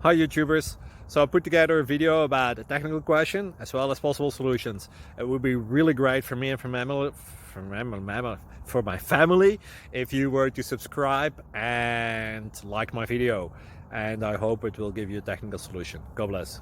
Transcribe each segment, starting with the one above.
Hi YouTubers! So I put together a video about a technical question as well as possible solutions. It would be really great for me and for my family if you were to subscribe and like my video, and I hope it will give you a technical solution. God bless.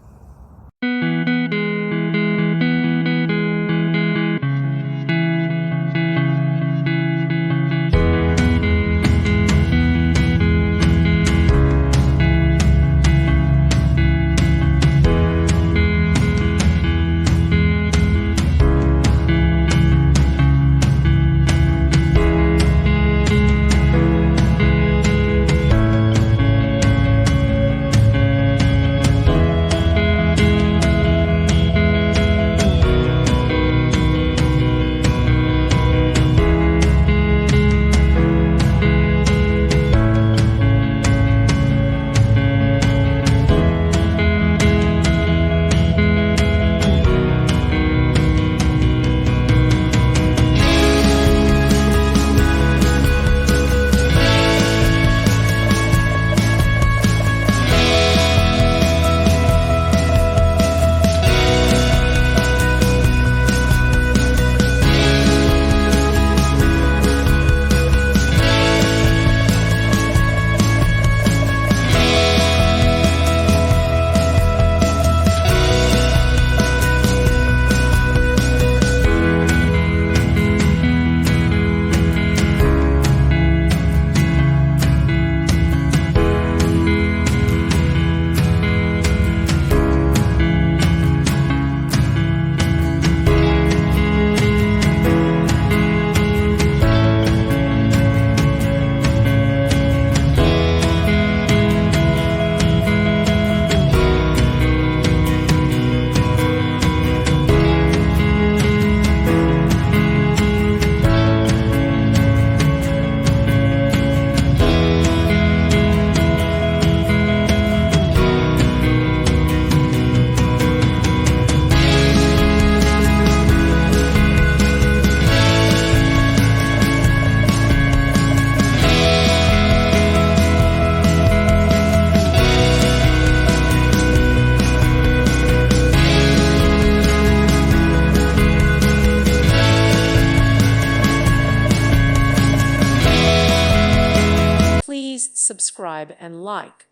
Please subscribe and like.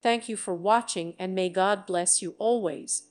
Thank you for watching, and may God bless you always.